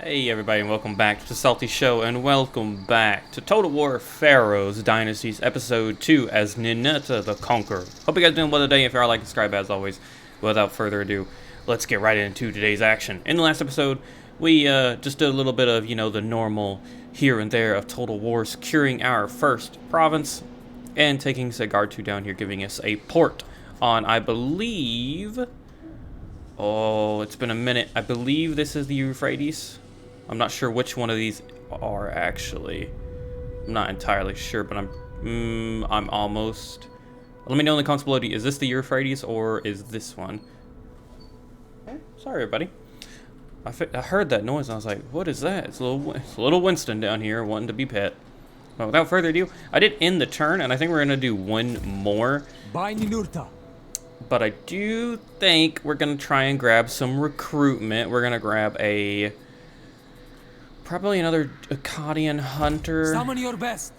Hey everybody, and welcome back to SaltyyShow, and welcome back to Total War Pharaoh Dynasties Episode 2 as Ninurta the Conqueror. Hope you guys are doing well today. If you are, like and subscribe as always. Without further ado, let's get right into today's action. In the last episode, we just did a little bit of, the normal here and there of Total War, securing our first province, and taking Sargon down here, giving us a port on, I believe... Oh, it's been a minute. I believe this is the Euphrates. I'm not sure which one of these are actually. I'm not entirely sure, but I'm almost. Let me know in the comments below. Is this the Euphrates or is this one? Oh, sorry, everybody. I heard that noise and I was like, "What is that?" It's a little Winston down here wanting to be pet. Well, without further ado, I did end the turn, and I think we're gonna do one more. By Ninurta. But I do think we're gonna try and grab some recruitment. We're gonna grab probably another Akkadian hunter. Summon your best.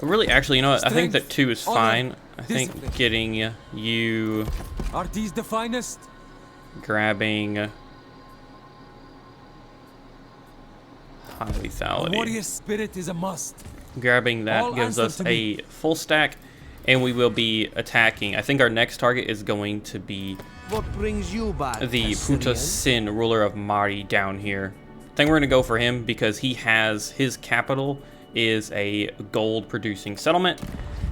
Really, actually, you know what? Strength, I think that 2 is fine. honor, I think discipline. getting you Are these the finest? grabbing high A lethality. warrior spirit is a must. Grabbing that All gives answer us to a me. full stack, and we will be attacking. I think our next target is going to be What brings you back, the Assyrian? Punta Sin, ruler of Mari, down here. I think we're gonna go for him because he has his capital is a gold producing settlement,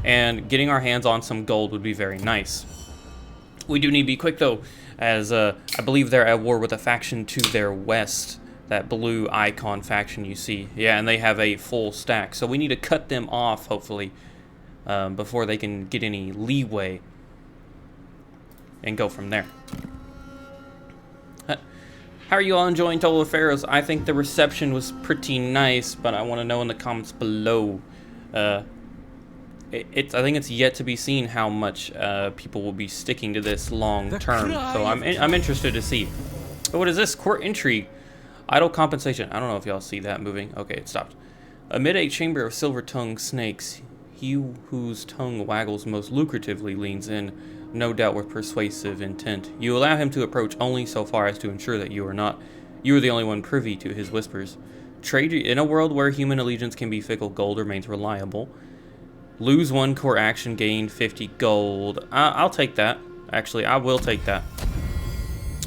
and getting our hands on some gold would be very nice. We do need to be quick though, as I believe they're at war with a faction to their west, that blue icon faction you see. Yeah, and they have a full stack, so we need to cut them off hopefully before they can get any leeway and go from there. How are you all enjoying Total War Pharaohs? I think the reception was pretty nice, but I want to know in the comments below. I think it's yet to be seen how much people will be sticking to this long term. So I'm interested to see. Oh, what is this? Court intrigue. Idle compensation. I don't know if y'all see that moving. Okay, it stopped. Amid a chamber of silver-tongued snakes, he whose tongue waggles most lucratively leans in, no doubt with persuasive intent. You allow him to approach only so far as to ensure that you are the only one privy to his whispers. Trade in a world where human allegiance can be fickle, gold remains reliable. Lose 1 core action, gain 50 gold. I'll take that. Actually, I will take that.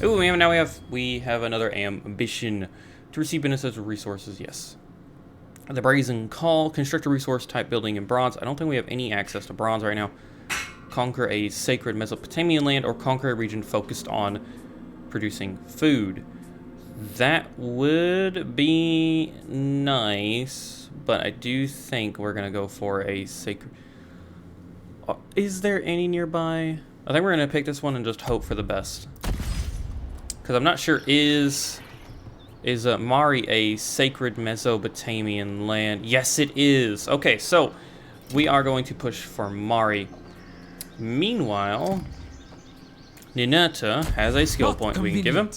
Ooh, now we have another ambition to receive benefits of resources. Yes. The Brazen Call, construct a resource type building in bronze. I don't think we have any access to bronze right now. Conquer a sacred Mesopotamian land, or conquer a region focused on producing food. That would be nice, but I do think we're gonna go for a sacred. Is there any nearby? I think we're gonna pick this one and just hope for the best, because I'm not sure. Is Mari a sacred Mesopotamian land? Yes, it is. Okay, so we are going to push for Mari. Meanwhile, Ninurta has a skill point we can give him.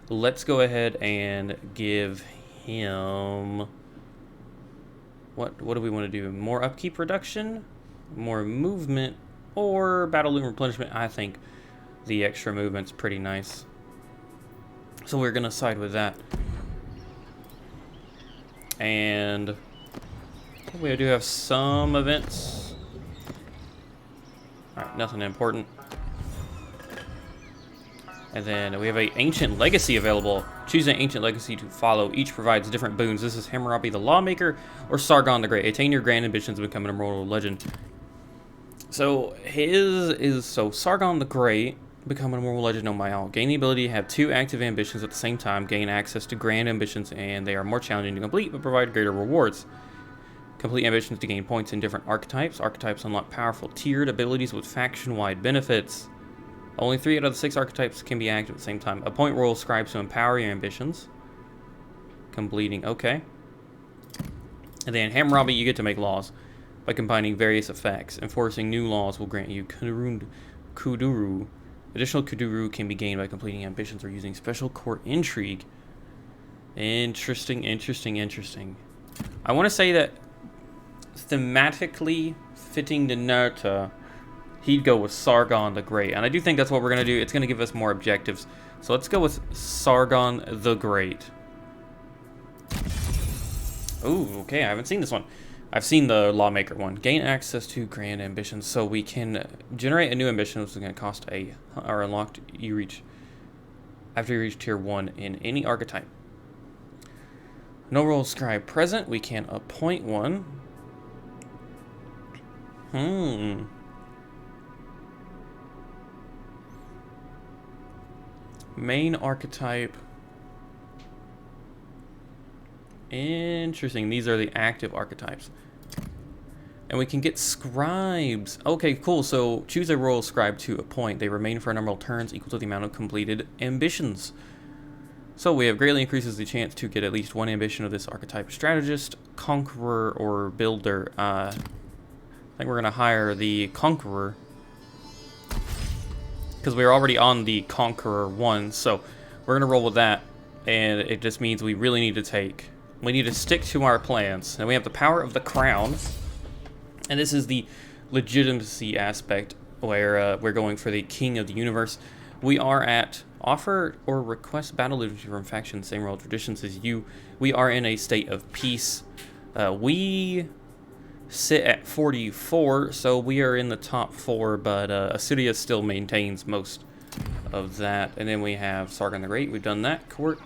Let's go ahead and give him... What do we want to do? More upkeep reduction? More movement? Or battle loot replenishment? I think the extra movement's pretty nice. So we're going to side with that. And we do have some events. Alright, nothing important. And then we have an Ancient Legacy available. Choose an Ancient Legacy to follow. Each provides different boons. This is Hammurabi the Lawmaker or Sargon the Great. Attain your grand ambitions and become an immortal legend. So his is Sargon the Great, become an immortal legend known by all. Gain the ability to have 2 active ambitions at the same time. Gain access to grand ambitions, and they are more challenging to complete but provide greater rewards. Complete ambitions to gain points in different archetypes. Archetypes unlock powerful tiered abilities with faction-wide benefits. Only 3 out of the 6 archetypes can be active at the same time. Appoint royal scribes to empower your ambitions. Completing, okay. And then Hammurabi, you get to make laws by combining various effects. Enforcing new laws will grant you Kuduru. Additional Kuduru can be gained by completing ambitions or using special court intrigue. Interesting. I want to say that thematically fitting Ninurta, he'd go with Sargon the Great, and I do think that's what we're going to do. It's going to give us more objectives. So let's go with Sargon the Great. Ooh, okay, I haven't seen this one. I've seen the Lawmaker one. Gain access to grand ambitions, so we can generate a new ambition, which is going to cost a or unlocked you reach after you reach tier 1 in any archetype. No role scribe present. We can appoint one. Main archetype. Interesting. These are the active archetypes. And we can get scribes. Okay, cool. So choose a royal scribe to appoint. They remain for a number of turns equal to the amount of completed ambitions. So we have greatly increases the chance to get at least one ambition of this archetype: strategist, conqueror, or builder. I think we're gonna hire the conqueror because we're already on the conqueror 1. So we're gonna roll with that, and it just means we really need to stick to our plans. And we have the power of the crown, and this is the legitimacy aspect where we're going for the king of the universe. We are at offer or request battle liturgy from factions, same royal traditions as you. We are in a state of peace. We sit at 44, so we are in the top 4, but Assyria still maintains most of that. And then we have Sargon the Great. We've done that court.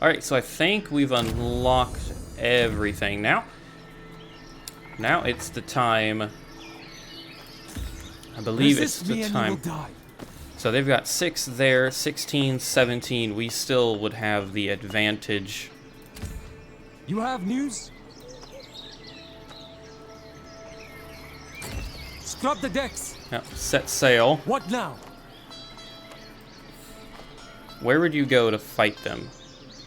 Alright, so I think we've unlocked everything now. Now it's the time. I believe it's the time. So they've got 6 there, 16, 17. We still would have the advantage. You have news? Scrub the decks. Yep, set sail. What now? Where would you go to fight them?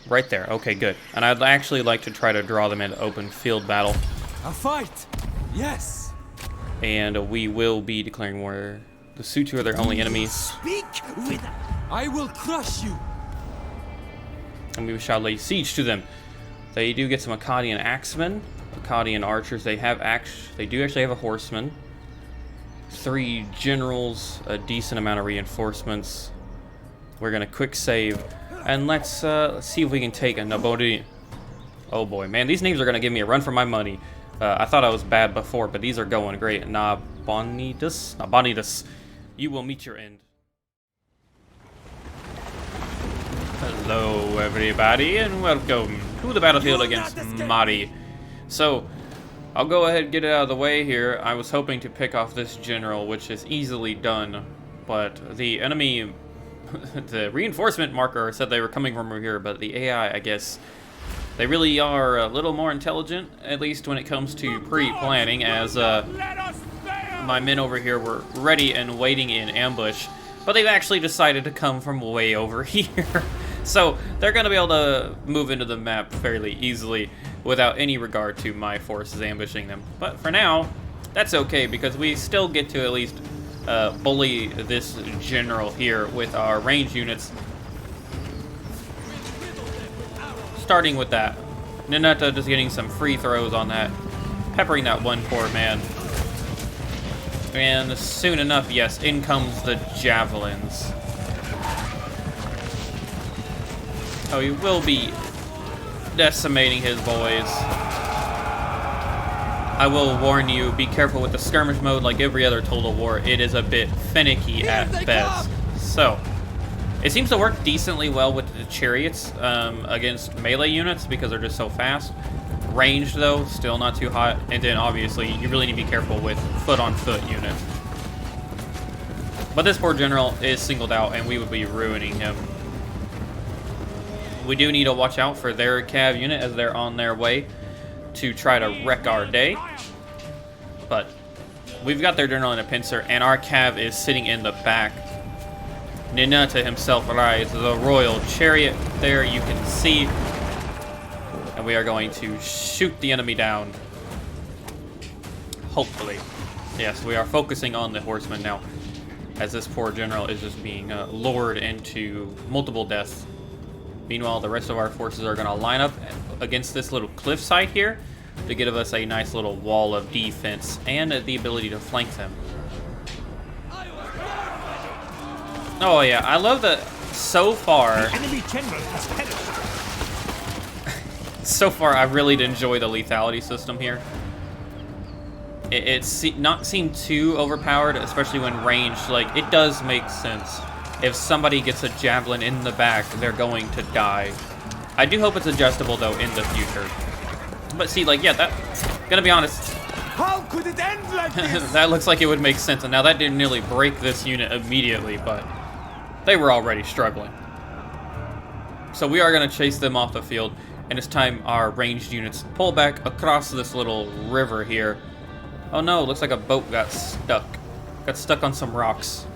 Right there. Okay, good. And I'd actually like to try to draw them into open field battle. A fight. Yes. And we will be declaring war. The Sutu are their only enemies. Speak with. I will crush you. And we shall lay siege to them. They do get some Akkadian axemen, Akkadian archers. They do actually have a horseman. 3 generals, a decent amount of reinforcements. We're gonna quick save, and let's see if we can take a Naboni. Oh boy, man, these names are gonna give me a run for my money. I thought I was bad before, but these are going great. Nabonidus, you will meet your end. Hello, everybody, and welcome to the battlefield against Mari. So, I'll go ahead and get it out of the way here. I was hoping to pick off this general, which is easily done, but the enemy, the reinforcement marker said they were coming from over here, but the AI, I guess, they really are a little more intelligent, at least when it comes to pre-planning, as my men over here were ready and waiting in ambush, but they've actually decided to come from way over here. So they're going to be able to move into the map fairly easily without any regard to my forces ambushing them. But for now, that's okay, because we still get to at least bully this general here with our range units. Starting with that. Ninurta just getting some free throws on that, peppering that one poor man. And soon enough, yes, in comes the javelins. Oh, he will be decimating his boys. I will warn you, be careful with the skirmish mode. Like every other Total War, it is a bit finicky at best. So, it seems to work decently well with the chariots against melee units because they're just so fast. Ranged, though, still not too hot. And then, obviously, you really need to be careful with foot-on-foot units. But this poor general is singled out, and we would be ruining him. We do need to watch out for their cav unit as they're on their way to try to wreck our day. But we've got their general in a pincer, and our cav is sitting in the back. Ninurta himself rides the royal chariot. There you can see. And we are going to shoot the enemy down. Hopefully. Yes, we are focusing on the horsemen now, as this poor general is just being lured into multiple deaths. Meanwhile, the rest of our forces are going to line up against this little cliffside here to give us a nice little wall of defense and the ability to flank them. Oh yeah, I love that so far. The enemy general has perished. So far, I really enjoy the lethality system here. It's not seem too overpowered, especially when ranged. Like, it does make sense. If somebody gets a javelin in the back, they're going to die. I do hope it's adjustable, though, in the future. But see, like, yeah, that... Gonna be honest... How could it end like this? That looks like it would make sense. And now that didn't nearly break this unit immediately, but... They were already struggling. So we are going to chase them off the field. And it's time our ranged units pull back across this little river here. Oh no, looks like a boat got stuck. Got stuck on some rocks.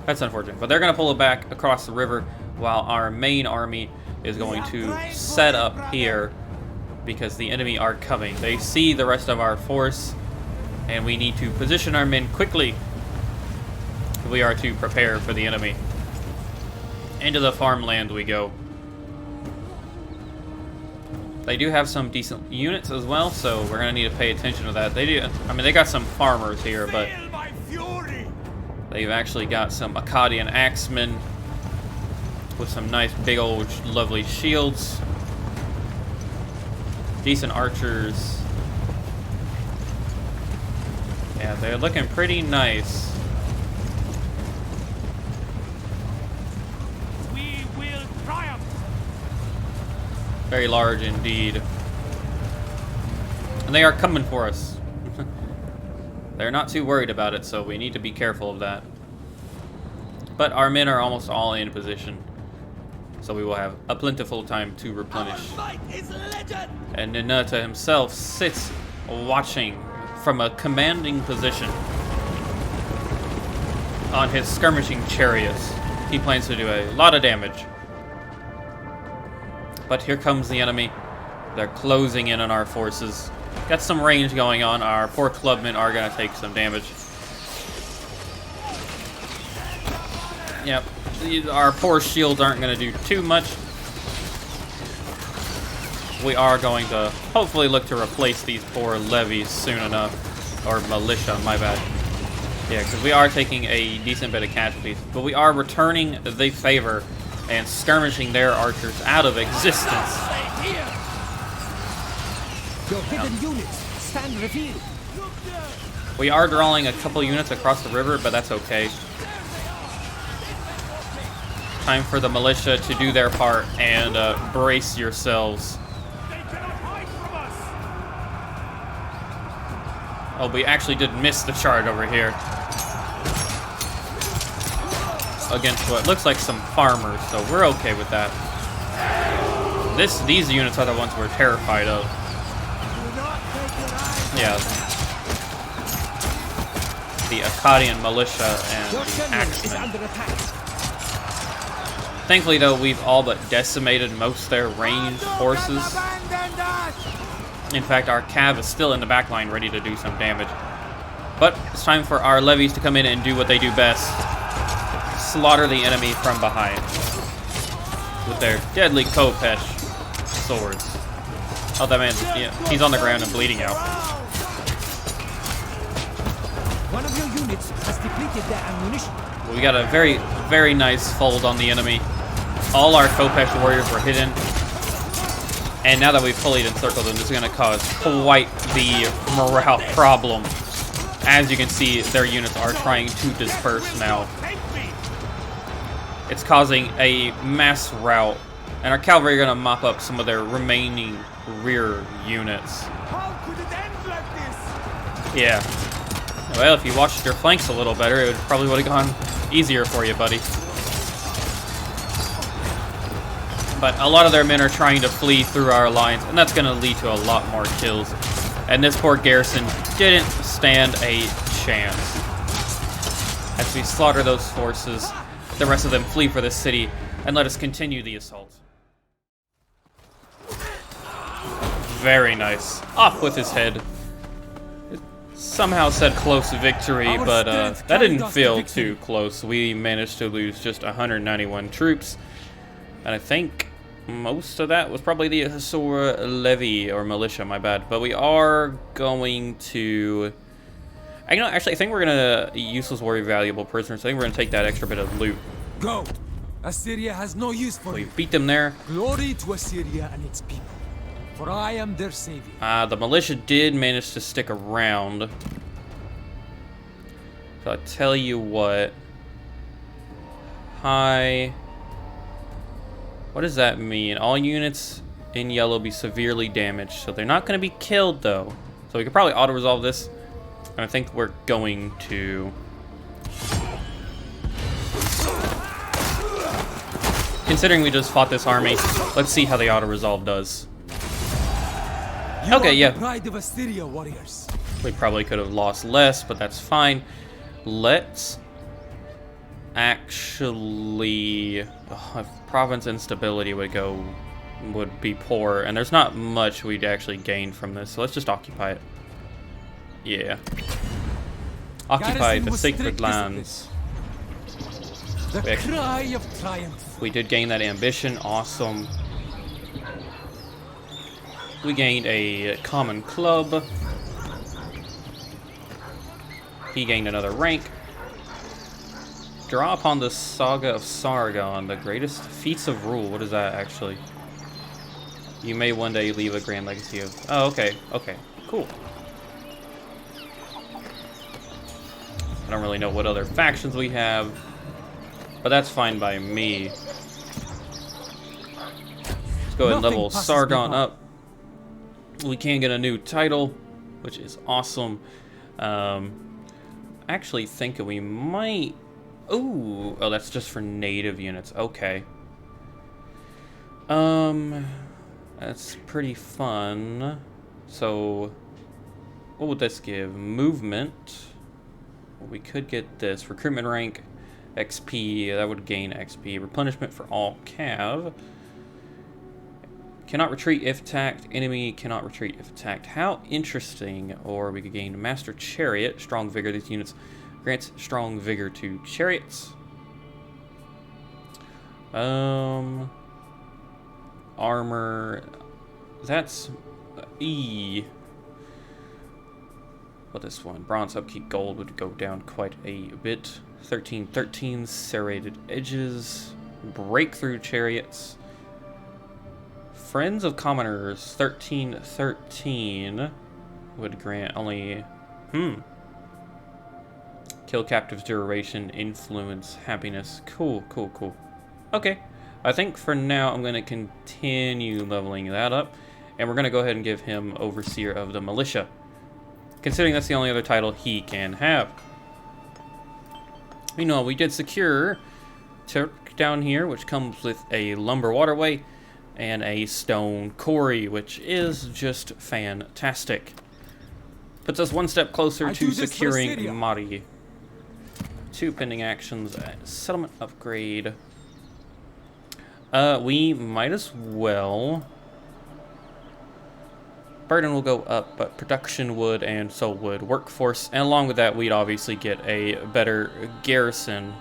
That's unfortunate. But they're going to pull it back across the river while our main army is going to set up here because the enemy are coming. They see the rest of our force and we need to position our men quickly. We are to prepare for the enemy. Into the farmland we go. They do have some decent units as well, so we're gonna need to pay attention to that. They do. I mean, they got some farmers here, but they've actually got some Akkadian axemen with some nice, big old, lovely shields. Decent archers. Yeah, they're looking pretty nice. Very large indeed. And they are coming for us. They're not too worried about it, so we need to be careful of that. But our men are almost all in position. So we will have a plentiful time to replenish. And Ninurta himself sits watching from a commanding position on his skirmishing chariots. He plans to do a lot of damage. But here comes the enemy. They're closing in on our forces. Got some range going on. Our poor clubmen are going to take some damage. Yep. Our poor shields aren't going to do too much. We are going to hopefully look to replace these poor levies soon enough. Or militia, my bad. Yeah, because we are taking a decent bit of casualties. But we are returning the favor and skirmishing their archers out of existence. Your hidden units stand revealed. We are drawing a couple units across the river, but that's okay. Time for the militia to do their part and brace yourselves. Oh, we actually did miss the charge over here. Against what looks like some farmers, so we're okay with that. These units are the ones we're terrified of. Yeah. The Akkadian militia and the axemen. Thankfully, though, we've all but decimated most of their ranged forces. In fact, our cav is still in the back line, ready to do some damage. But it's time for our levies to come in and do what they do best. Slaughter the enemy from behind with their deadly Kopesh swords. Oh, that man, yeah, he's on the ground and bleeding out. One of your units has depleted their ammunition. Well, we got a very, very nice fold on the enemy. All our Kopesh warriors were hidden. And now that we've fully encircled them, this is going to cause quite the morale problem. As you can see, their units are trying to disperse now. It's causing a mass rout, and our cavalry are going to mop up some of their remaining rear units. How could it end like this? Yeah. Well, if you watched your flanks a little better, it probably would have gone easier for you, buddy. But a lot of their men are trying to flee through our lines, and that's going to lead to a lot more kills. And this poor garrison didn't stand a chance. As we slaughter those forces, the rest of them flee for the city, and let us continue the assault. Very nice. Off with his head. It somehow said close victory, but that didn't feel too close. We managed to lose just 191 troops, and I think most of that was probably the Assyria levy, or militia, my bad. But we are going to... Actually, I think we're going to useless warrior valuable prisoners. I think we're going to take that extra bit of loot. Go! Assyria has no use for We you. beat them there. Glory to Assyria and its people. for I am their savior. The militia did manage to stick around. So I tell you what. Hi. What does that mean? All units in yellow be severely damaged. So they're not going to be killed, though. So we could probably auto-resolve this. And I think we're going to. Considering we just fought this army, let's see how the auto-resolve does. You Okay, are yeah. the pride of Assyria, warriors. We probably could have lost less, but that's fine. Let's actually... province instability would be poor, and there's not much we'd actually gain from this, so let's just occupy it. Yeah. Occupy the sacred lands. The cry of triumph. We did gain that ambition, awesome. We gained a common club. He gained another rank. Draw upon the saga of Sargon, the greatest feats of rule. What is that actually? You may one day leave a grand legacy of... Oh, okay, okay, cool. I don't really know what other factions we have, but that's fine by me. Let's go ahead and level Sargon up. We can get a new title, which is awesome. Actually thinking we might... Ooh, oh, that's just for native units. Okay. That's pretty fun. So, what would this give? Movement. Well, we could get this. Recruitment rank, XP. That would gain XP. Replenishment for all cav. Cannot retreat if attacked. Enemy cannot retreat if attacked. How interesting. Or we could gain Master Chariot. Strong Vigor. These units grants strong vigor to chariots. Armor. That's E. Well, this one. Bronze upkeep gold would go down quite a bit. 1313. Serrated edges. Breakthrough chariots. Friends of Commoners. 1313 would grant only. Kill captives duration, influence, happiness. Cool, cool, cool. Okay. I think for now I'm going to continue leveling that up. And we're going to go ahead and give him Overseer of the Militia. Considering that's the only other title he can have. Meanwhile, we did secure Turk down here, which comes with a lumber waterway and a stone quarry, which is just fantastic. Puts us one step closer to securing Mari. 2 pending actions. Settlement upgrade. We might as well. Burden will go up, but production would, and so would workforce. And along with that, we'd obviously get a better garrison.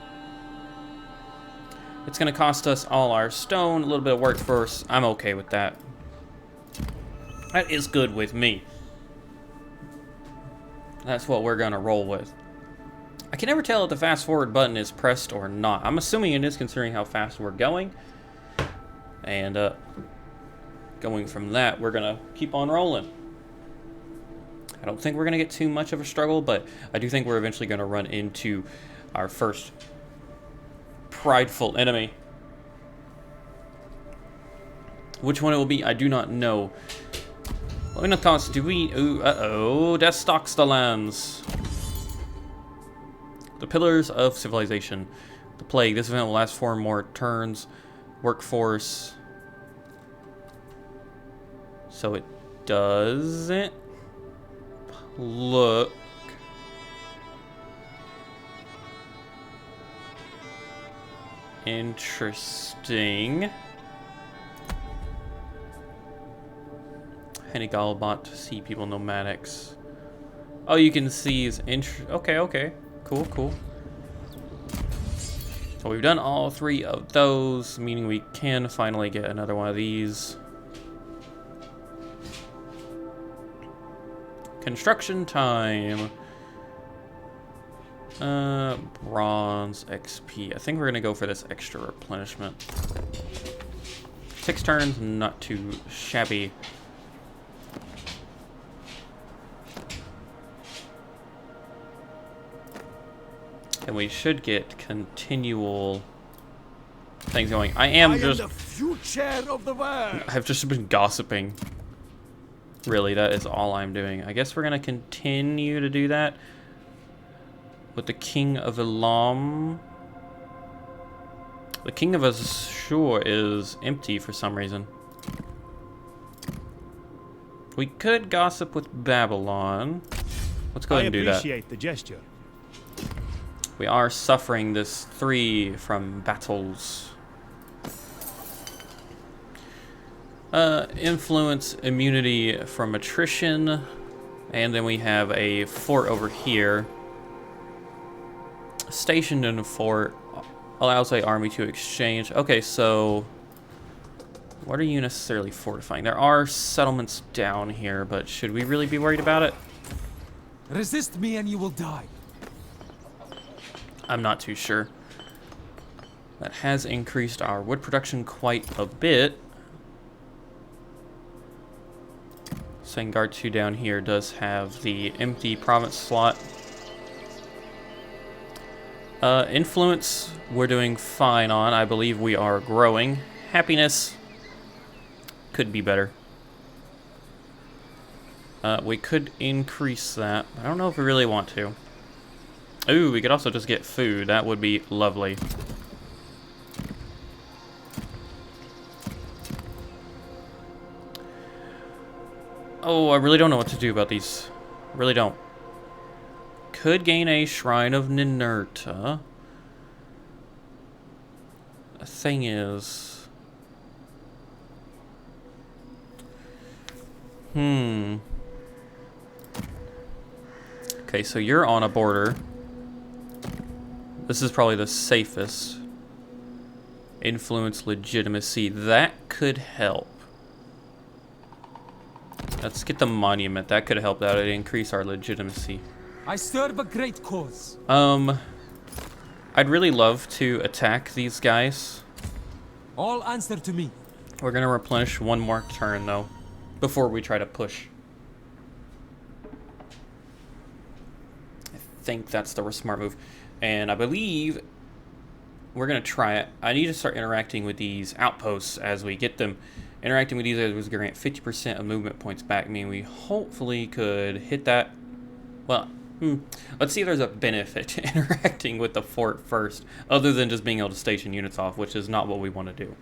It's going to cost us all our stone, a little bit of workforce. I'm okay with that. That is good with me. That's what we're going to roll with. I can never tell if the fast forward button is pressed or not. I'm assuming it is, considering how fast we're going. And going from that, we're going to keep on rolling. I don't think we're going to get too much of a struggle, but I do think we're eventually going to run into our first prideful enemy. Which one it will be, I do not know. Let me know in the comments, do we... Ooh, uh-oh, that stalks the lands. The Pillars of Civilization. The Plague. This event will last 4 more turns. Workforce. So it doesn't look... interesting. Hennigalbot, Sea People, Nomadics. Oh, you can see his okay, okay. Cool, cool. So we've done all 3 of those, meaning we can finally get another one of these. Construction time. Bronze XP. I think we're gonna go for this extra replenishment. 6 turns, not too shabby. then we should get continual things going. I am the future of the world. I've just been gossiping. Really, that is all I'm doing. I guess we're gonna continue to do that with the King of Elam. The King of Assur is empty for some reason. We could gossip with Babylon. Let's go ahead and do that. I appreciate the gesture. We are suffering this 3 from battles. Influence immunity from attrition. And then we have a fort over here. Stationed in a fort. Allows an army to exchange. Okay, so what are you necessarily fortifying? There are settlements down here, but should we really be worried about it? Resist me and you will die. I'm not too sure. That has increased our wood production quite a bit. Sangard 2 down here does have the empty province slot. Influence, we're doing fine on. I believe we are growing. Happiness could be better. We could increase that. I don't know if we really want to. Ooh, we could also just get food. That would be lovely. Oh, I really don't know what to do about these. Really don't. Could gain a Shrine of Ninurta. The thing is... Okay, so you're on a border. This is probably the safest. Influence legitimacy. That could help. Let's get the monument. That could help out. It'd increase our legitimacy. I serve a great cause. I'd really love to attack these guys. All answer to me. We're gonna replenish one more turn though, before we try to push. I think that's the smart move. And I believe we're gonna try it. I need to start interacting with these outposts as we get them. Interacting with these is gonna grant 50% of movement points back, meaning we hopefully could hit that. Well, let's see if there's a benefit to interacting with the fort first, other than just being able to station units off, which is not what we want to do.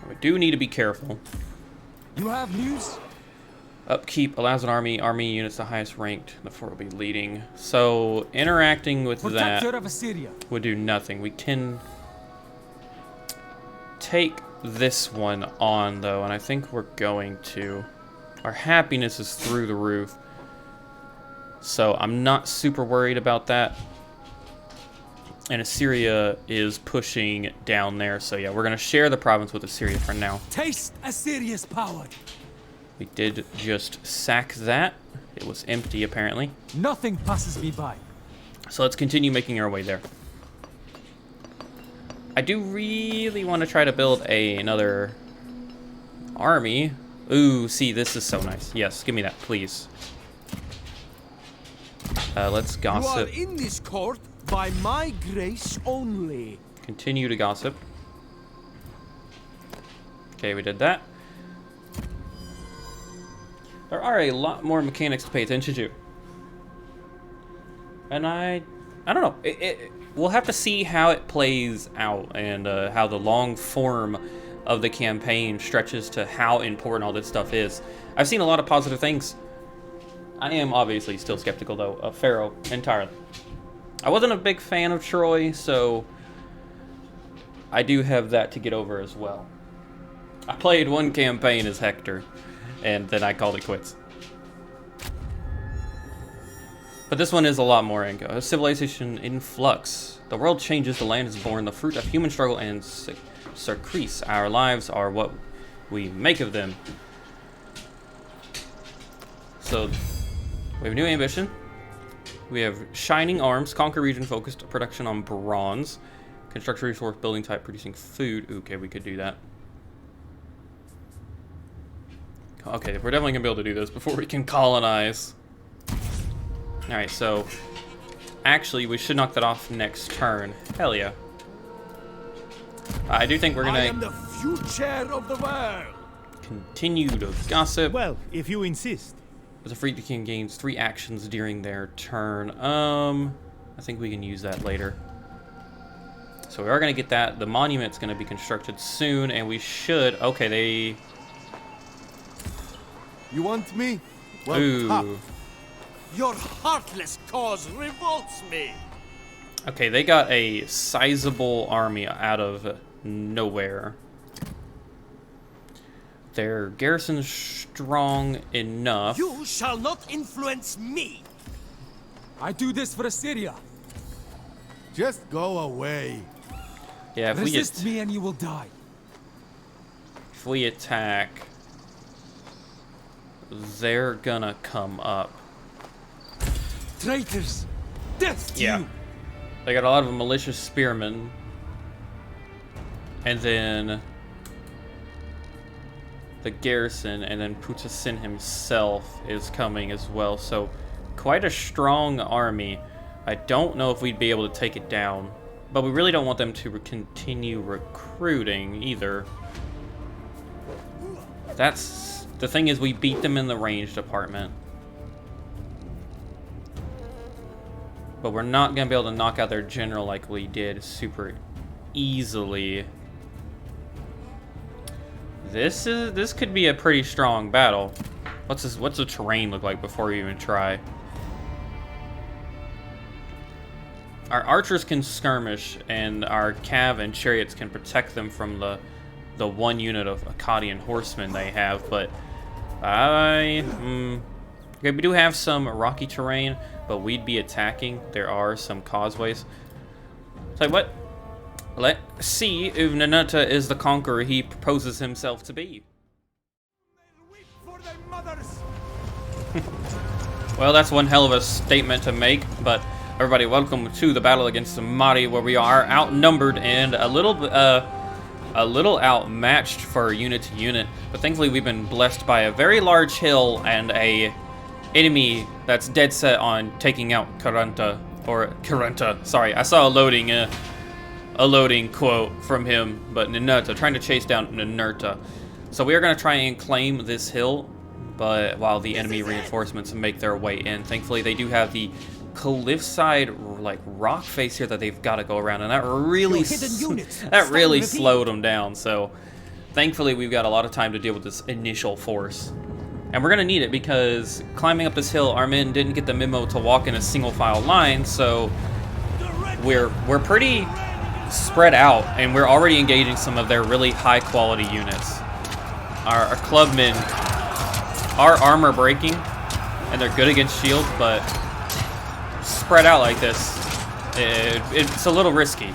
We do need to be careful. You have news? Upkeep allows an army units the highest ranked. The fort will be leading. So interacting with that of Assyria would do nothing. We can take this one on though, and I think we're going to. Our happiness is through the roof, so I'm not super worried about that. And Assyria is pushing down there, so yeah, we're gonna share the province with Assyria for now. Taste Assyria's power. We did just sack that. It was empty apparently. Nothing passes me by. So let's continue making our way there. I do really want to try to build another army. Ooh, see, this is so nice. Yes, give me that, please. Let's gossip. You are in this court by my grace only. Continue to gossip. Okay, we did that. There are a lot more mechanics to pay attention to. And I don't know. We'll have to see how it plays out and how the long form of the campaign stretches to how important all this stuff is. I've seen a lot of positive things. I am obviously still skeptical, though, of Pharaoh entirely. I wasn't a big fan of Troy, so I do have that to get over as well. I played one campaign as Hector, and then I called it quits. But this one is a lot more Inca. A civilization in flux. The world changes, the land is born, the fruit of human struggle and sacrifice. Our lives are what we make of them. So, we have a new ambition. We have shining arms, conquer region focused production on bronze. Construction resource building type producing food. Okay, we could do that. Okay, we're definitely gonna be able to do this before we can colonize. Alright, so actually we should knock that off next turn. Hell yeah. I do think we're gonna I am the future of the world. continue to gossip. Well, if you insist. The Freaking gains 3 actions during their turn. I think we can use that later. So we are gonna get that. The monument's gonna be constructed soon, and we should. Okay, they. You want me? Well, Ooh. Your heartless cause revolts me. Okay, they got a sizable army out of nowhere. Their garrison's strong enough. You shall not influence me. I do this for Assyria. just go away. Yeah, if Resist me and you will die. if we attack, they're gonna come up. Traitors! Death to Yeah. you! They got a lot of malicious spearmen. And then the garrison, and then Putasin himself is coming as well. So quite a strong army. I don't know if we'd be able to take it down, but we really don't want them to continue recruiting either. That's the thing, is we beat them in the range department, but we're not gonna be able to knock out their general like we did super easily. This could be a pretty strong battle. What's the terrain look like before we even try? Our archers can skirmish, and our cav and chariots can protect them from the one unit of Akkadian horsemen they have. But okay, we do have some rocky terrain, but we'd be attacking. There are some causeways. So what? Let's see if Ninurta is the conqueror he proposes himself to be. Weep for their mothers. Well, that's one hell of a statement to make, but everybody, welcome to the battle against the Mahdi, where we are outnumbered and a little outmatched for unit to unit. But thankfully, we've been blessed by a very large hill and a enemy that's dead set on taking out Karanta, or Karanta. Sorry, I saw a loading quote from him, but Ninurta, trying to chase down Ninurta. So we are going to try and claim this hill, but while the enemy reinforcements make their way in. Thankfully, they do have the cliffside like rock face here that they've got to go around, and that really slowed them down. So thankfully, we've got a lot of time to deal with this initial force, and we're going to need it because climbing up this hill, our men didn't get the memo to walk in a single file line, so we're pretty spread out, and we're already engaging some of their really high quality units. Our clubmen are armor breaking, and they're good against shields, but spread out like this, it's a little risky.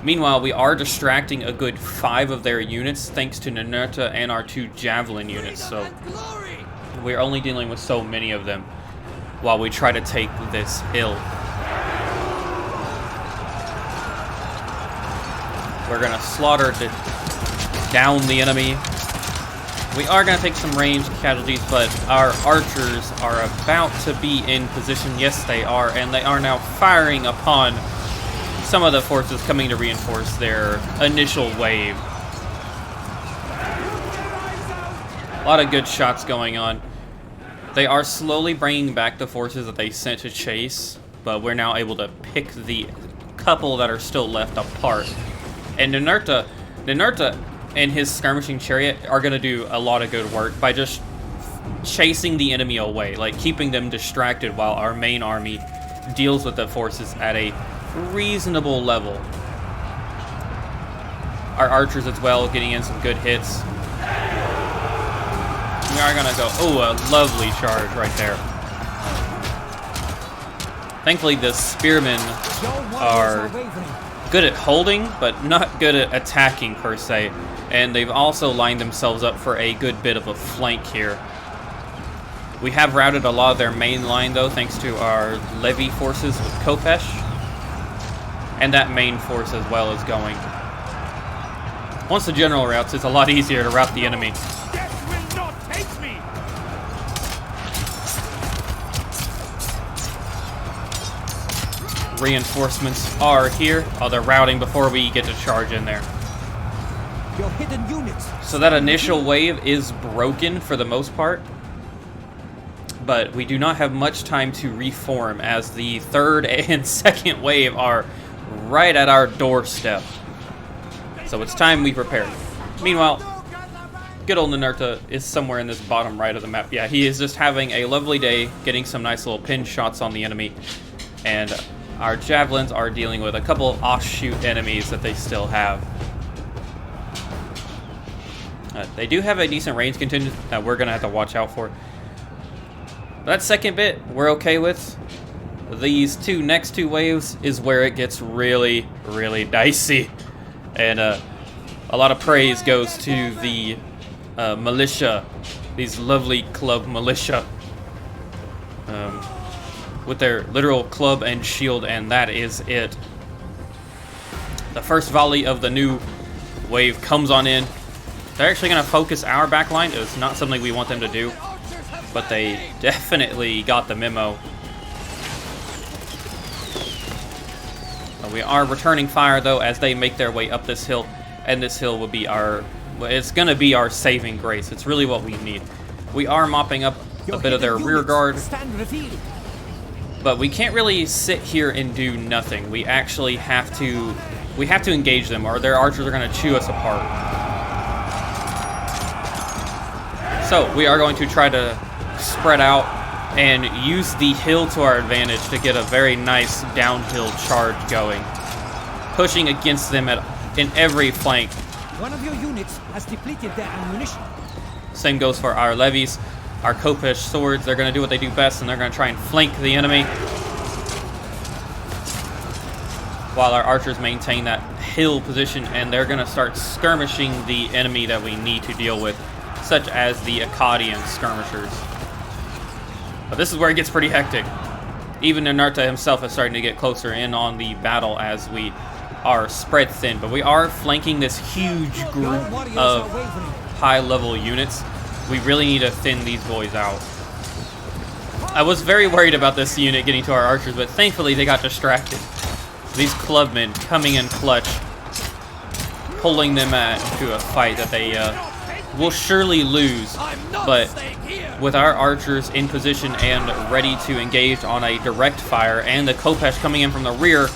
Meanwhile, we are distracting a good 5 of their units thanks to Ninurta and our 2 javelin units, so we're only dealing with so many of them while we try to take this hill. We're gonna slaughter down the enemy. We are gonna take some ranged casualties, but our archers are about to be in position. Yes, they are, and they are now firing upon some of the forces coming to reinforce their initial wave. A lot of good shots going on. They are slowly bringing back the forces that they sent to chase, but we're now able to pick the couple that are still left apart. And Ninurta and his skirmishing chariot are going to do a lot of good work by just chasing the enemy away, like keeping them distracted while our main army deals with the forces at a reasonable level. Our archers as well getting in some good hits. We are going to go, oh, a lovely charge right there. Thankfully, the spearmen are good at holding, but not good at attacking per se. And they've also lined themselves up for a good bit of a flank here. We have routed a lot of their main line, though, thanks to our levy forces with Kopesh. And that main force as well is going. Once the general routes, it's a lot easier to rout the enemy. Death will not take me. Reinforcements are here. Oh, they're routing before we get to charge in there. Your hidden units. So that initial wave is broken for the most part. But we do not have much time to reform as the third and second wave are right at our doorstep. So it's time we prepare. Meanwhile, good old Ninurta is somewhere in this bottom right of the map. Yeah, he is just having a lovely day, getting some nice little pin shots on the enemy. And our javelins are dealing with a couple of offshoot enemies that they still have. They do have a decent range contingent that we're going to have to watch out for. That second bit, we're okay with. These next two waves is where it gets really, really dicey. And a lot of praise goes to the militia, these lovely club militia. With their literal club and shield, and that is it. The first volley of the new wave comes on in. They're actually going to focus our backline. It's not something we want them to do, but they definitely got the memo. We are returning fire, though, as they make their way up this hill, and this hill will be it's going to be our saving grace. It's really what we need. We are mopping up a bit of their rear guard, but we can't really sit here and do nothing. We actually have to engage them, or their archers are going to chew us apart. So we are going to try to spread out and use the hill to our advantage to get a very nice downhill charge going, pushing against them in every flank. One of your units has depleted their ammunition. Same goes for our levies, our Kopesh swords. They're going to do what they do best, and they're going to try and flank the enemy, while our archers maintain that hill position, and they're going to start skirmishing the enemy that we need to deal with, such as the Akkadian skirmishers. But this is where it gets pretty hectic. Even Ninurta himself is starting to get closer in on the battle as we are spread thin. But we are flanking this huge group of high-level units. We really need to thin these boys out. I was very worried about this unit getting to our archers, but thankfully they got distracted. These clubmen coming in clutch, pulling them into a fight that they will surely lose, but with our archers in position and ready to engage on a direct fire, and the Kopesh coming in from the rear,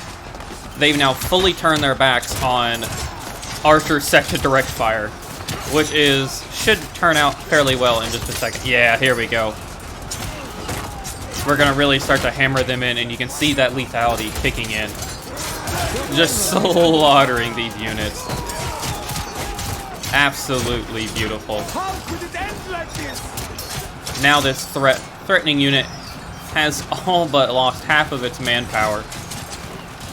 they've now fully turned their backs on archers set to direct fire, which should turn out fairly well in just a second. Yeah, here we go. We're gonna really start to hammer them in, and you can see that lethality kicking in, just slaughtering these units. Absolutely beautiful. How could it end like this? Now this threatening unit has all but lost half of its manpower,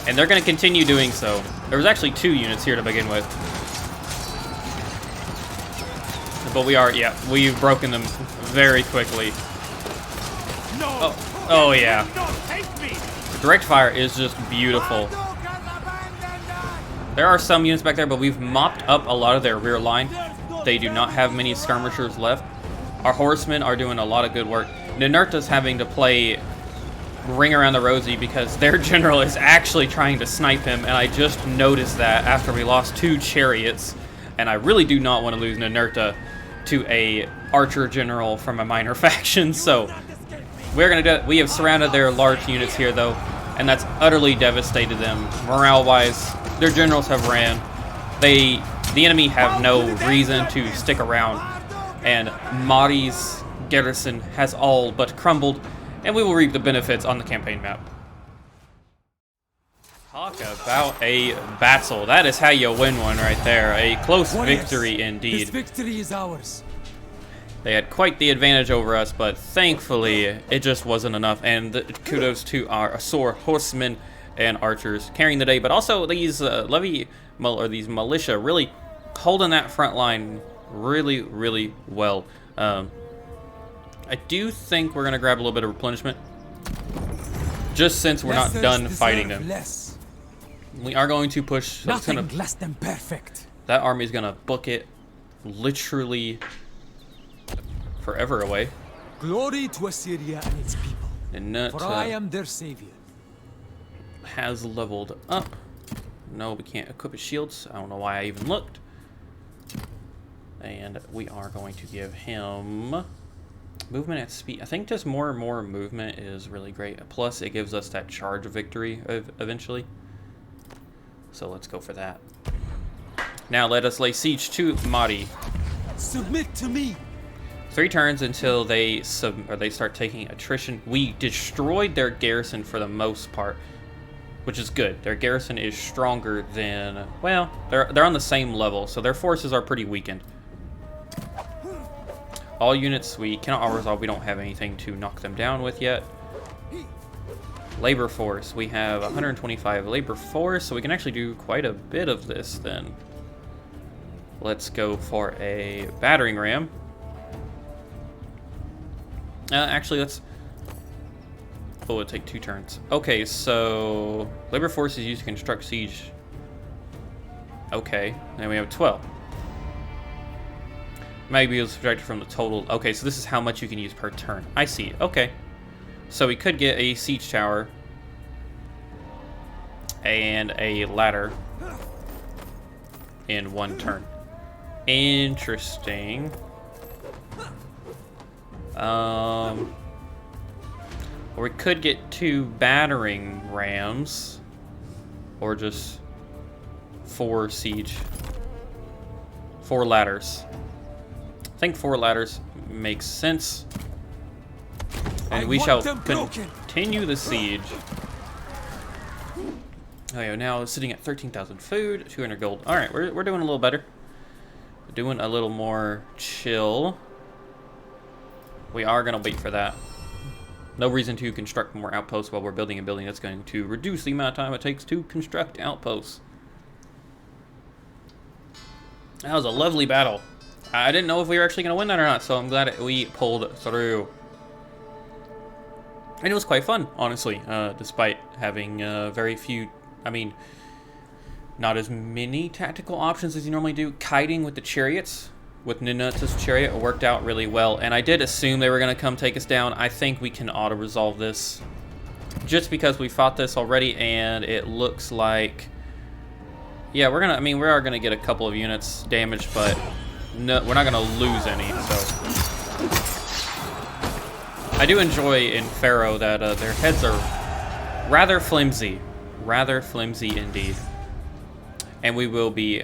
and they're going to continue doing so. There was actually 2 units here to begin with, but we've broken them very quickly. No. Oh yeah. Take me. The direct fire is just beautiful. There are some units back there, but we've mopped up a lot of their rear line. They do not have many skirmishers left. Our horsemen are doing a lot of good work. Ninurta's having to play ring around the rosy because their general is actually trying to snipe him, and I just noticed that after we lost 2 chariots, and I really do not want to lose Ninurta to a archer general from a minor faction, so we're going to do it. We have surrounded their large units here, though, and that's utterly devastated them morale-wise. Their generals have ran. The enemy have no reason to stick around, and Mahdi's garrison has all but crumbled, and we will reap the benefits on the campaign map. Talk about a battle. That is how you win one right there. A close victory indeed. This victory is ours. They had quite the advantage over us, but thankfully it just wasn't enough, and kudos to our Asur horsemen and archers carrying the day, but also these these militia really holding that front line really, really well. I do think we're going to grab a little bit of replenishment, just since we're not done fighting them. Less. We are going to push. So Nothing less than perfect. That army is going to book it literally forever away. Glory to Assyria and its people. And For I am their savior. has leveled up. No, we can't equip his shields. I don't know why I even looked. And we are going to give him movement at speed. I think just more and more movement is really great. Plus, it gives us that charge of victory eventually. So let's go for that. Now let us lay siege to Mahdi. Submit to me. 3 turns until they start taking attrition. We destroyed their garrison for the most part, which is good. Their garrison is stronger than, well, they're on the same level, so their forces are pretty weakened. All units we cannot auto-resolve. We don't have anything to knock them down with yet. Labor force. We have 125 labor force, so we can actually do quite a bit of this then. Let's go for a battering ram. Actually, let's... Oh, it'll take 2 turns. Okay, so... Labor force is used to construct siege. Okay, then we have 12. Maybe it was subtracted from the total. Okay, so this is how much you can use per turn. I see. Okay. So we could get a siege tower. And a ladder. In 1 turn. Interesting. Or we could get 2 battering rams, or just 4 siege, 4 ladders. I think 4 ladders makes sense, and we shall continue the siege. Oh yeah, now sitting at 13,000 food, 200 gold. All right, we're doing a little better. We're doing a little more chill. We are gonna wait for that. No reason to construct more outposts while we're building a building that's going to reduce the amount of time it takes to construct outposts. That was a lovely battle. I didn't know if we were actually going to win that or not, so I'm glad we pulled through. And it was quite fun, honestly, despite having very few, I mean, not as many tactical options as you normally do. Kiting with the chariots, with Ninurta's chariot, worked out really well. And I did assume they were going to come take us down. I think we can auto-resolve this, just because we fought this already, and it looks like, yeah, we are gonna get a couple of units damaged, but no, we're not gonna lose any. So I do enjoy in Pharaoh that their heads are rather flimsy indeed, and we will be.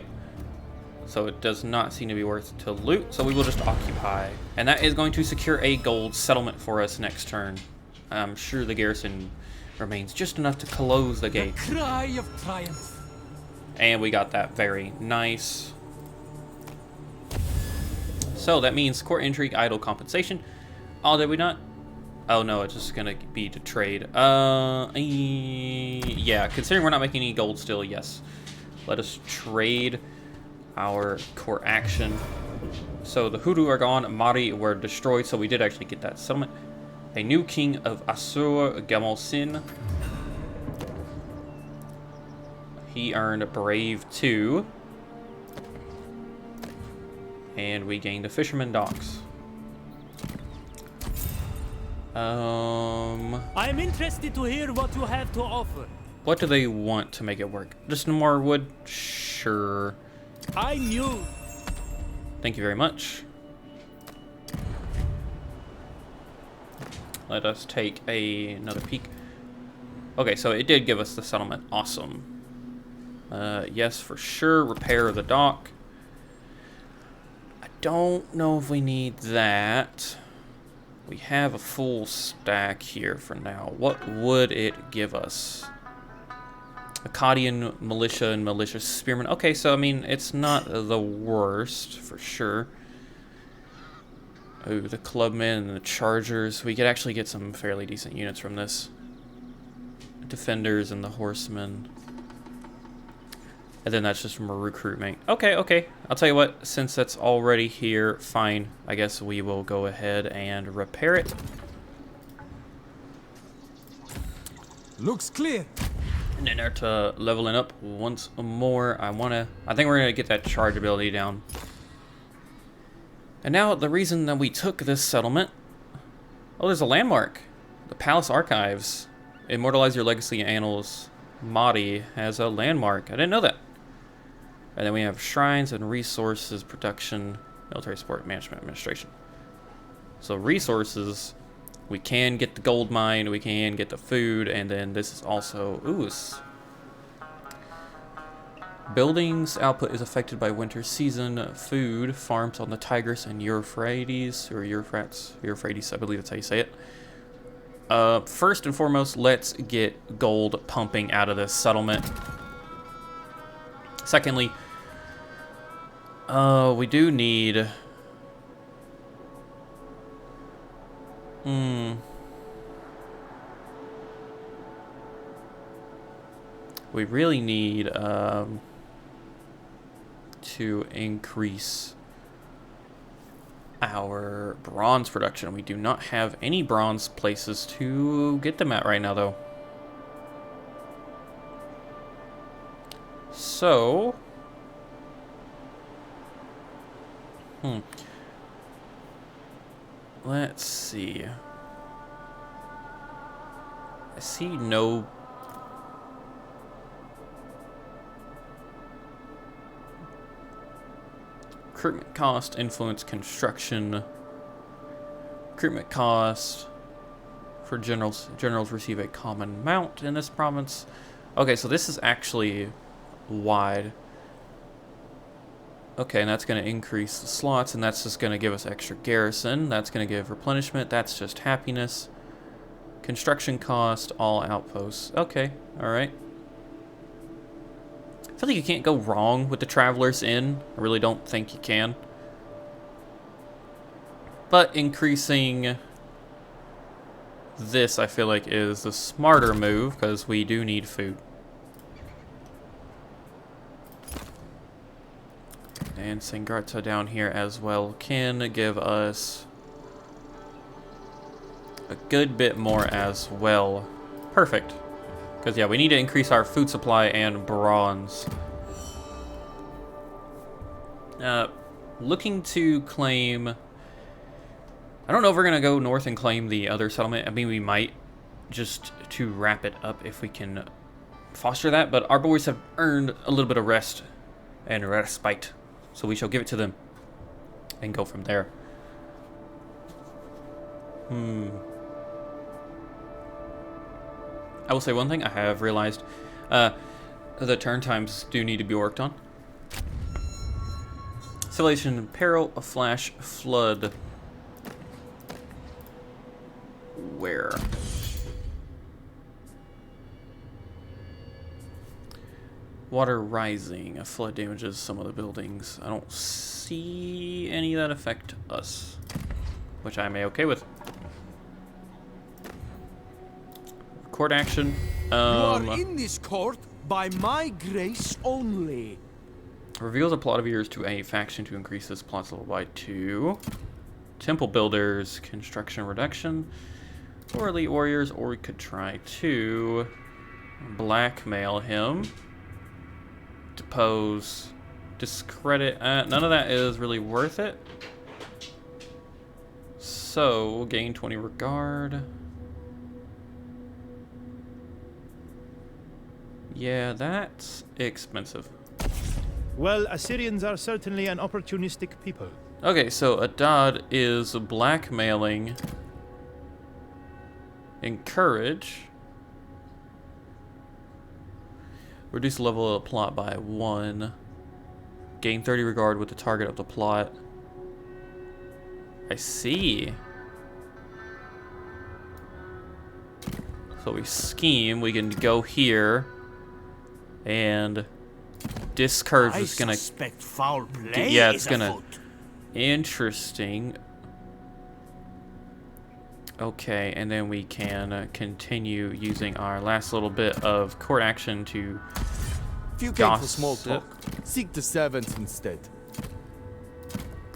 So it does not seem to be worth to loot, so we will just occupy. And that is going to secure a gold settlement for us next turn. I'm sure the garrison remains just enough to close the gate. The cry of triumph. And we got that very nice. So that means court intrigue, idle compensation. Oh, did we not? Oh no, it's just gonna be to trade. Yeah, considering we're not making any gold still, yes. Let us trade our core action. So the Hoodoo are gone, Mahdi were destroyed, so we did actually get that settlement. A new king of Assur, Gamalsin. He earned Brave 2. And we gained the Fisherman Docks. I am interested to hear what you have to offer. What do they want to make it work? Just more wood? Sure. I knew. Thank you very much. Let us take another peek. Okay, so it did give us the settlement. Awesome. Yes, for sure. Repair the dock. I don't know if we need that. We have a full stack here for now. What would it give us? Akkadian militia and militia spearmen. Okay, so I mean, it's not the worst for sure. Oh, the clubmen and the chargers. We could actually get some fairly decent units from this. Defenders and the horsemen. And then that's just from a recruitment. Okay, okay. I'll tell you what, since that's already here, fine. I guess we will go ahead and repair it. Looks clear. Ninurta leveling up once more. I think we're gonna get that charge ability down. And now the reason that we took this settlement. Oh, there's a landmark. The Palace Archives. Immortalize your legacy annals. Mahdi has a landmark. I didn't know that. And then we have shrines and resources production, military support, management, administration. So resources, we can get the gold mine, we can get the food, and then this is also, buildings output is affected by winter season. Food, farms on the Tigris and Euphrates, or Euphrates, I believe that's how you say it. First and foremost, let's get gold pumping out of this settlement. Secondly, we do need... We really need to increase our bronze production. We do not have any bronze places to get them at right now, though. So... Let's see. I see no... Recruitment cost, influence construction. Recruitment cost for generals. Generals receive a common mount in this province. Okay, so this is actually wide. Okay, and that's going to increase the slots, and that's just going to give us extra garrison. That's going to give replenishment. That's just happiness. Construction cost, all outposts. Okay, alright. I feel like you can't go wrong with the Traveler's Inn. I really don't think you can. But increasing this, I feel like, is the smarter move, because we do need food. And Sangrata down here as well can give us a good bit more as well. Perfect. Because, yeah, we need to increase our food supply and bronze. Looking to claim... I don't know if we're going to go north and claim the other settlement. I mean, we might, just to wrap it up if we can foster that. But our boys have earned a little bit of rest and respite. So we shall give it to them and go from there. I will say one thing I have realized. The turn times do need to be worked on. Civilization, peril, a flash, flood. Where? Water rising. A flood damages some of the buildings. I don't see any that affect us, which I am okay with. Court action. You are in this court by my grace only. Reveals a plot of yours to a faction to increase this plot's level by 2. Temple builders, construction reduction, or elite warriors, or we could try to blackmail him. Depose, discredit. None of that is really worth it. So, gain 20 regard. Yeah, that's expensive. Well, Assyrians are certainly an opportunistic people. Okay, so Adad is blackmailing. Encourage. Reduce the level of the plot by 1. Gain 30 regard with the target of the plot. I see. So we scheme. We can go here. And discourage is gonna... suspect foul play. Yeah, it's gonna... Interesting. Okay, and then we can continue using our last little bit of court action to If you came for gossip. small talk, seek the servants instead.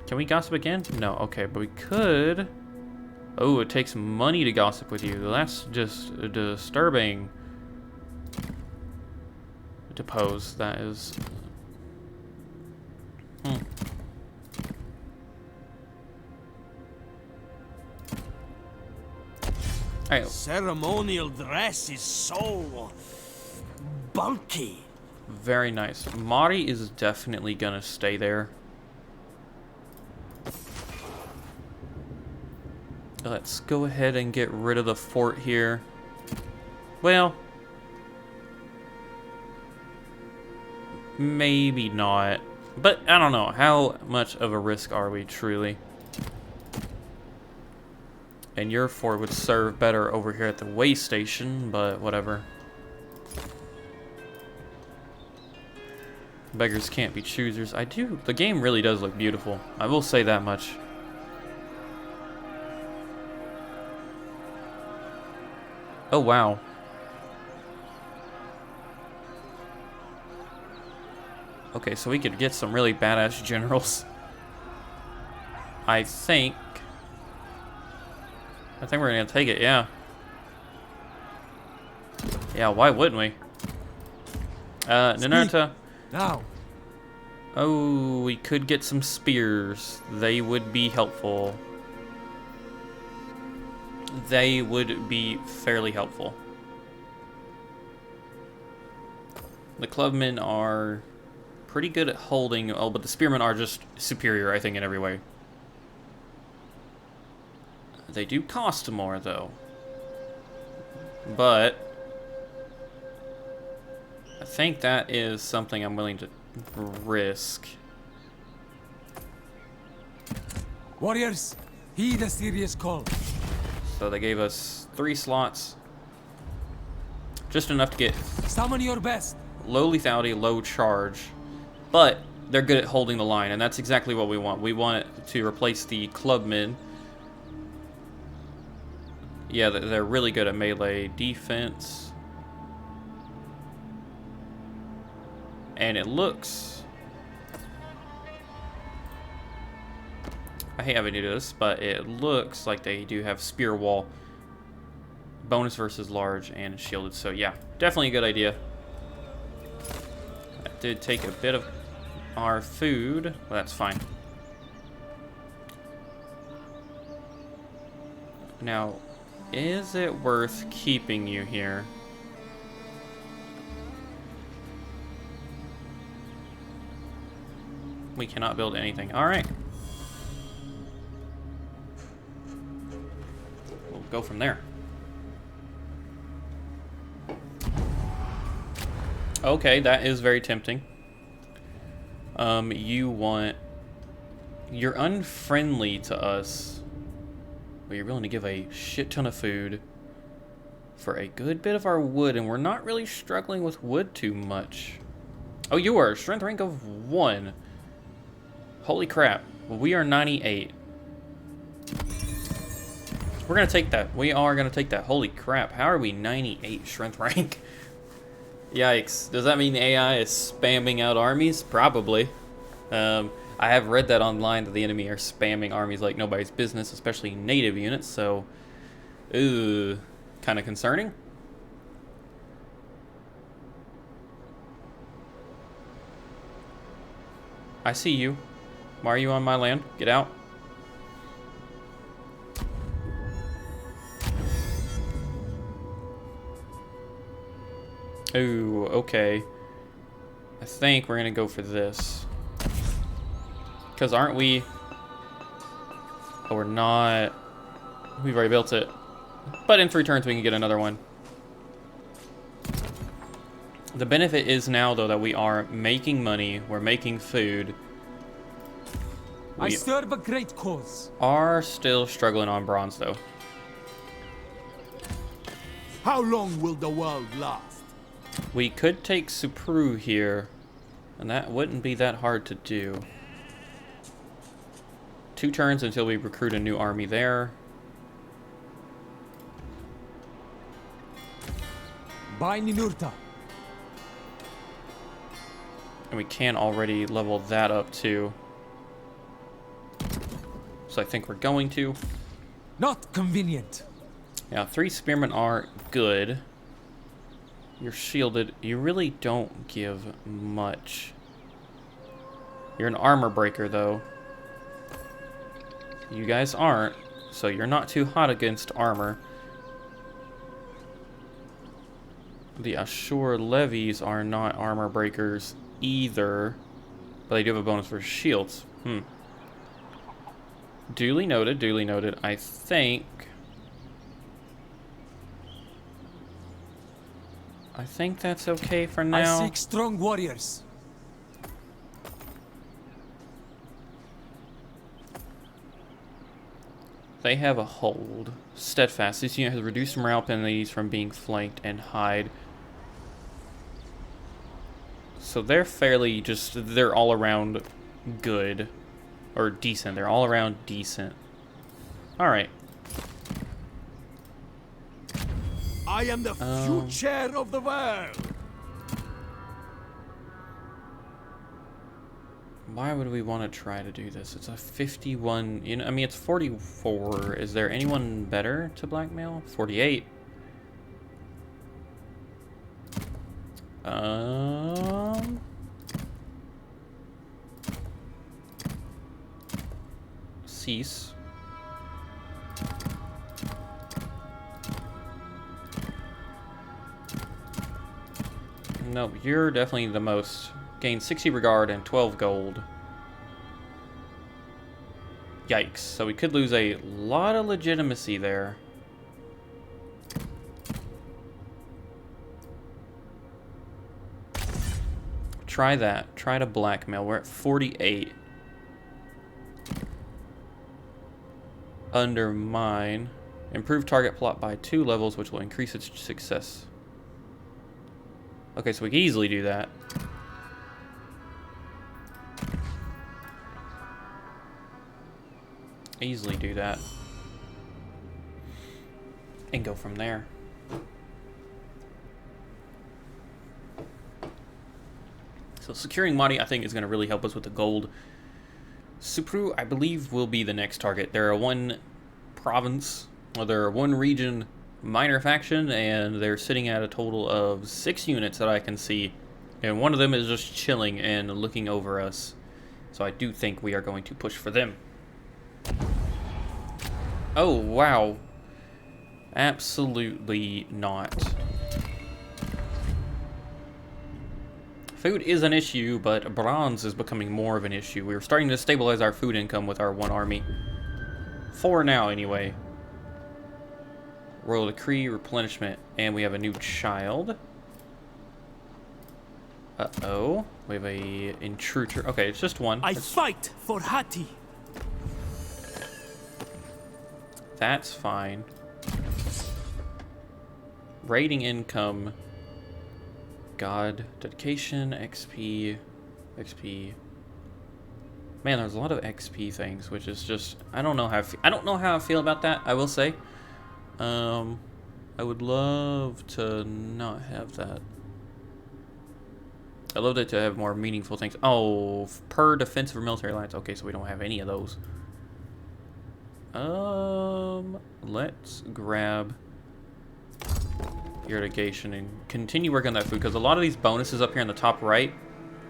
Can we gossip again? No, okay, but we could... Oh, it takes money to gossip with you. That's just disturbing. Depose, that is... Alright. Ceremonial dress is so bulky. Very nice. Mari is definitely gonna stay there. Let's go ahead and get rid of the fort here. Well, maybe not. But I don't know. How much of a risk are we truly? And your fort would serve better over here at the way station, but whatever. Beggars can't be choosers. The game really does look beautiful. I will say that much. Oh, wow. Okay, so we could get some really badass generals. I think we're gonna take it, yeah. Yeah, why wouldn't we? Ninurta. Now. Oh, we could get some spears. They would be helpful. They would be fairly helpful. The clubmen are pretty good at holding. Oh, but the spearmen are just superior, I think, in every way. They do cost more, though. But I think that is something I'm willing to risk. Warriors, heed Assyria's call. So they gave us 3 slots. Just enough to get Summon your best. low lethality, low charge. But they're good at holding the line, and that's exactly what we want. We want it to replace the clubmen. Yeah, they're really good at melee defense. And it looks... I hate having to do this, but it looks like they do have spear wall. Bonus versus large and shielded. So yeah, definitely a good idea. That did take a bit of our food. Well, that's fine. Now, is it worth keeping you here? We cannot build anything. All right. We'll go from there. Okay, that is very tempting. You're unfriendly to us, but you're willing to give a shit ton of food for a good bit of our wood, and we're not really struggling with wood too much. Oh, you are strength rank of 1. Holy crap. Well, we are 98. We're gonna take that. We are gonna take that. Holy crap. How are we 98 strength rank? Yikes. Does that mean AI is spamming out armies? Probably. I have read that online that the enemy are spamming armies like nobody's business, especially native units, so... Ooh. Kind of concerning. I see you. Why are you on my land? Get out. Ooh, okay. I think we're gonna go for this. Because aren't we... Oh, we're not... We've already built it. But in 3 turns we can get another one. The benefit is now, though, that we are making money. We're making food. I serve a great cause. Are still struggling on bronze, though. How long will the world last? We could take Supru here, and that wouldn't be that hard to do. 2 turns until we recruit a new army there. By Ninurta. And we can already level that up too. So I think we're going to. Not convenient. Yeah, 3 spearmen are good. You're shielded. You really don't give much. You're an armor breaker, though. You guys aren't, so you're not too hot against armor. The Ashur levies are not armor breakers either, but they do have a bonus for shields. Duly noted, duly noted. I think that's okay for now. I seek strong warriors. They have a hold. Steadfast. This unit has reduced morale penalties from being flanked and hide. So they're fairly they're all around good. Or decent. They're all around decent. Alright. I am the future of the world. Why would we want to try to do this? It's a 51, you know, I mean, it's 44. Is there anyone better to blackmail? 48. Cease. Nope, you're definitely the most. Gain 60 regard and 12 gold. Yikes. So we could lose a lot of legitimacy there. Try that. Try to blackmail. We're at 48. Undermine. Improve target plot by 2 levels, which will increase its success. Okay, so we can easily do that. Easily do that. And go from there. So securing Mahdi, I think, is going to really help us with the gold. Supru, I believe, will be the next target. They're a one province, or they're a one region minor faction, and they're sitting at a total of 6 units that I can see. And one of them is just chilling and looking over us. So I do think we are going to push for them. Oh, wow. Absolutely not. Food is an issue, but bronze is becoming more of an issue. We're starting to stabilize our food income with our one army. For now, anyway. Royal decree, replenishment, and we have a new child. Uh-oh. We have a intruder. Okay, it's just one. I fight for Hati. That's fine. Rating income. God, dedication, XP, XP. Man, there's a lot of XP things, which is just I don't know how I feel about that. I will say, I would love to not have that. I love it to have more meaningful things. Oh, per defensive or military alliance. Okay, so we don't have any of those. Let's grab irrigation and continue working on that food, because a lot of these bonuses up here in the top right,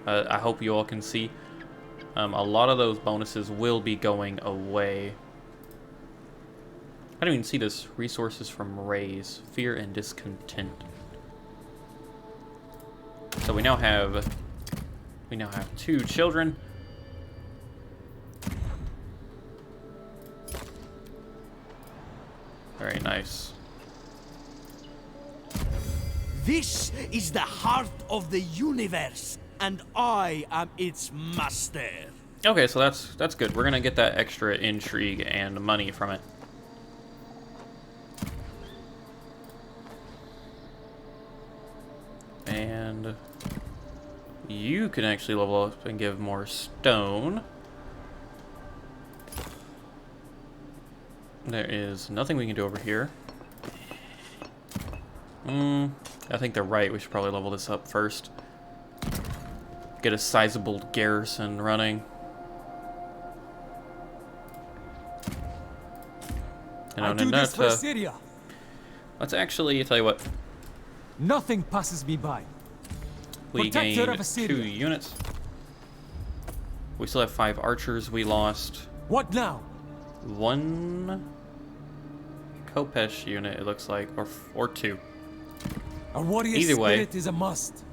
I hope you all can see, a lot of those bonuses will be going away. I don't even see this. Resources from raise, fear and discontent. So we now have 2 children. Very nice. This is the heart of the universe, and I am its master. Okay, so that's good. We're gonna get that extra intrigue and money from it. And you can actually level up and give more stone. There is nothing we can do over here. I think they're right. We should probably level this up first. Get a sizable garrison running. And I do this for Assyria. Let's actually tell you what. Nothing passes me by. We Protector gained of 2 Assyria. units. We still have 5 archers. We lost What now? 1 Kopesh unit, it looks like, or 2. A warrior Either way. spirit is a must.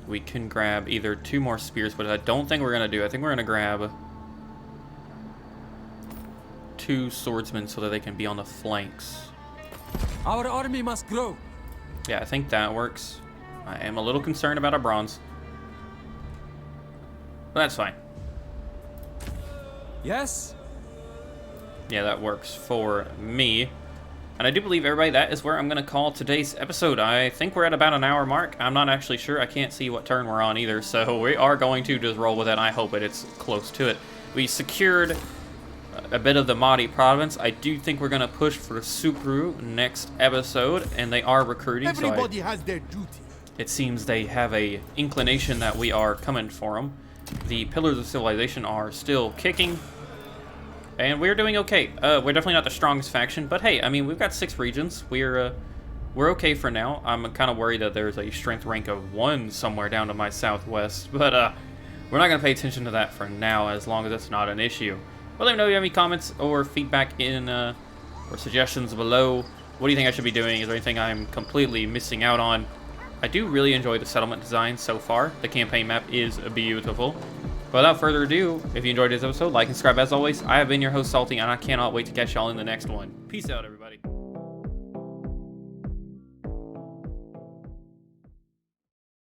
We can grab either 2 more spears, but I don't think we're going to do. I think we're going to grab 2 swordsmen so that they can be on the flanks. Our army must grow. Yeah, I think that works. I am a little concerned about our bronze. But that's fine. Yes? Yeah, that works for me. And I do believe, everybody, that is where I'm going to call today's episode. I think we're at about an hour mark. I'm not actually sure. I can't see what turn we're on either. So we are going to just roll with it. I hope it's close to it. We secured a bit of the Mahdi province. I do think we're going to push for Supru next episode. And they are recruiting. Everybody has their duty. It seems they have a inclination that we are coming for them. The Pillars of Civilization are still kicking. And we're doing okay. We're definitely not the strongest faction, but hey, I mean, we've got 6 regions. We're okay for now. I'm kind of worried that there's a strength rank of 1 somewhere down to my southwest, but we're not going to pay attention to that for now, as long as it's not an issue. But let me know if you have any comments or feedback or suggestions below. What do you think I should be doing? Is there anything I'm completely missing out on? I do really enjoy the settlement design so far. The campaign map is beautiful. Without further ado, if you enjoyed this episode, like and subscribe as always. I have been your host, Salty, and I cannot wait to catch y'all in the next one. Peace out, everybody.